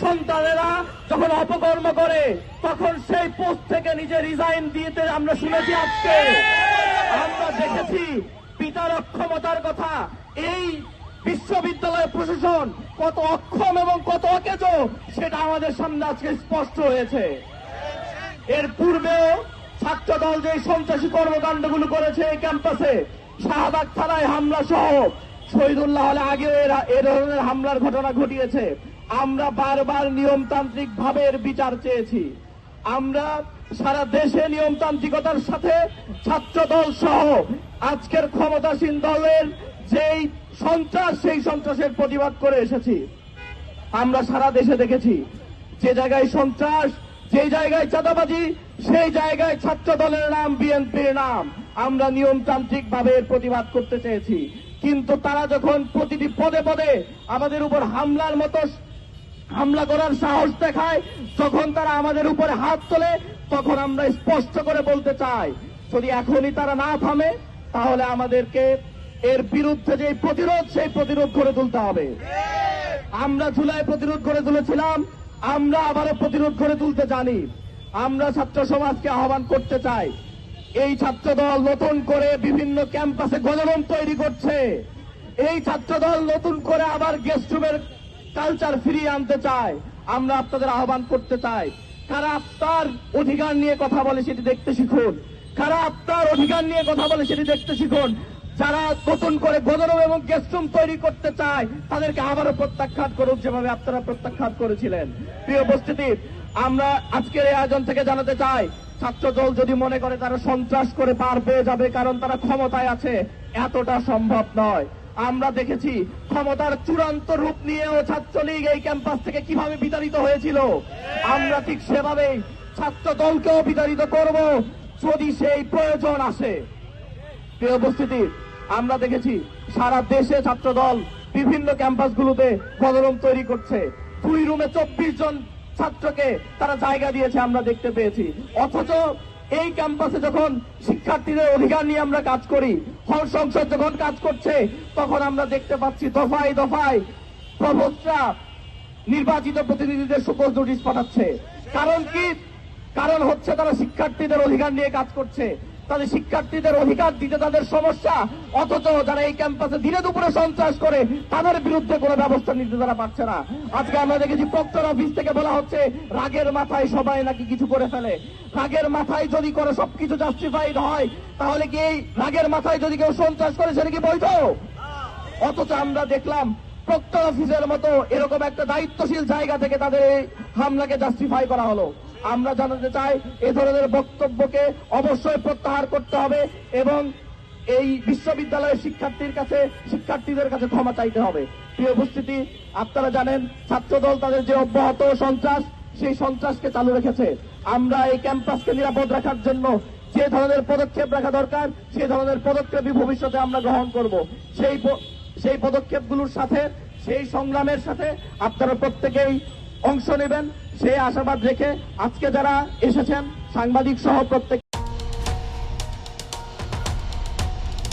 সন্তানেরা যখন অপকর্ম করে তখন সেই পোস্ট থেকে নিজে রিজাইন দিতে আমরা শুনেছি। আজকে আমরা দেখেছি পিতার অক্ষমতার কথা। এই বিশ্ববিদ্যালয় প্রশাসন কত অক্ষম এবং কত অকেজো সেটা আমাদের সামনে আজকে স্পষ্ট হয়েছে। এর পূর্বেও ছাত্রদল যে সন্ত্রাসী কর্মকাণ্ডগুলো করেছে এই ক্যাম্পাসে, শাহবাগ থানায় হামলা সহ শহীদুল্লাহ হলে আগেও এ ধরনের হামলার ঘটনা ঘটিয়েছে। আমরা বারবার নিয়মতান্ত্রিক ভাবে এর বিচার চেয়েছি। আমরা সারা দেশে নিয়মতান্ত্রিকতার সাথে ছাত্রদল সহ আজকের ক্ষমতাসীন দলের যেই সন্ত্রাস, সেই সন্ত্রাসের প্রতিবাদ করে এসেছি। আমরা সারা দেশে দেখেছি যে জায়গায় সন্ত্রাস, যে জায়গায় চাঁদাবাজি, সেই জায়গায় ছাত্র দলের নাম, বিএনপির নাম। আমরা নিয়মতান্ত্রিক ভাবে এর প্রতিবাদ করতে চেয়েছি, কিন্তু তারা যখন প্রতিটি পদে পদে আমাদের উপর হামলা করার সাহস দেখায়, যখন তারা আমাদের উপরে হাত তোলে, তখন আমরা স্পষ্ট করে বলতে চাই, যদি এখনই তারা না থামে তাহলে আমাদেরকে এর বিরুদ্ধে যে প্রতিরোধ, সেই প্রতিরোধ গড়ে তুলতে হবে। আমরা জুলাই প্রতিরোধ গড়ে তুলেছিলাম, আমরা আবারও প্রতিরোধ গড়ে তুলতে জানি। আমরা ছাত্র সমাজকে আহ্বান করতে চাই, এই ছাত্রদল নতুন করে বিভিন্ন ক্যাম্পাসে গণরুম তৈরি করছে। এই ছাত্রদল নতুন করে আবার গেস্ট রুমের কালচার ফিরিয়ে আনতে চায়। আমরা আপনাদের আহ্বান করতে চাই, কারা আপনার অধিকার নিয়ে কথা বলে সেটি দেখতে শিখুন। কারা আপনার অধিকার নিয়ে কথা বলে সেটি দেখতে শিখুন। যারা নতুন করে গণরুম এবং গেস্টরুম তৈরি করতে চায় তাদেরকে আবারও প্রত্যাখ্যান করুন, যেভাবে আপনারা প্রত্যাখ্যান করেছিলেন। প্রিয় উপস্থিতি, আমরা আজকের এই আয়োজন থেকে জানাতে চাই, ছাত্রদল যদি মনে করে তারা সন্ত্রাস করে পার পেয়ে যাবে কারণ তারা ক্ষমতায় আছে, এতটা সম্ভব নয়। আমরা দেখেছি ক্ষমতার চূড়ান্ত রূপ নিয়েও ছাত্রলীগ এই ক্যাম্পাস থেকে কিভাবে বিতাড়িত হয়েছিল। আমরা ঠিক সেভাবেই ছাত্রদলকেও বিতাড়িত করব যদি সেই প্রয়োজন আসে। প্রিয় উপস্থিতি, আমরা দেখেছি সারা দেশে ছাত্রদল বিভিন্ন ক্যাম্পাসগুলোতে গণরুম তৈরি করছে। 2 রুমে 24 জন ছাত্রকে তারা জায়গা দিয়েছে, আমরা দেখতে পেয়েছি। অথচ এই ক্যাম্পাসে যখন শিক্ষার্থীদের অধিকার নিয়ে আমরা কাজ করি, হল সংসদ যখন কাজ করছে, তখন আমরা দেখতে পাচ্ছি দফায় দফায় প্রভোস্টরা নির্বাচিত প্রতিনিধিদের সুপোজ নোটিশ পাঠাচ্ছে। কারণ কি? কারণ হচ্ছে তারা শিক্ষার্থীদের অধিকার নিয়ে কাজ করছে, তাদের শিক্ষার্থীদের অধিকার দিতে তাদের সমস্যা। অথচ যারা এই ক্যাম্পাসে দিনে দুপুরে সন্ত্রাস করে তাদের বিরুদ্ধে কোনো ব্যবস্থা নিতে তারা পারছে না। আজকে আমরা দেখেছি প্রক্টর অফিস থেকে বলা হচ্ছে রাগের মাথায় সবাই নাকি কিছু করে ফেলে। রাগের মাথায় যদি করে সবকিছু জাস্টিফাইড হয়, তাহলে কি এই রাগের মাথায় যদি কেউ সন্ত্রাস করে সেটা কি বৈধ? অথচ আমরা দেখলাম প্রক্টর অফিসের মতো এরকম একটা দায়িত্বশীল জায়গা থেকে তাদের এই হামলাকে জাস্টিফাই করা হলো। আমরা জানাতে চাই, এ ধরনের বক্তব্যকে অবশ্যই প্রত্যাহার করতে হবে এবং এই বিশ্ববিদ্যালয়ের শিক্ষার্থীদের কাছে ক্ষমা চাইতে হবে। প্রিয় উপস্থিতি, আপনারা জানেন ছাত্রদল তাদের যে অব্যাহত সন্ত্রাস, সেই সন্ত্রাসকে চালু রেখেছে। আমরা এই ক্যাম্পাসকে নিরাপদ রাখার জন্য যে ধরনের পদক্ষেপ রাখা দরকার, সেই ধরনের পদক্ষেপই ভবিষ্যতে আমরা গ্রহণ করব। সেই পদক্ষেপগুলোর সাথে, সেই সংগ্রামের সাথে আপনারা প্রত্যেকেই অংশ নেবেন, সেই আশাবাদ রেখে আজকে যারা এসেছেন সাংবাদিক সহ প্রত্যেক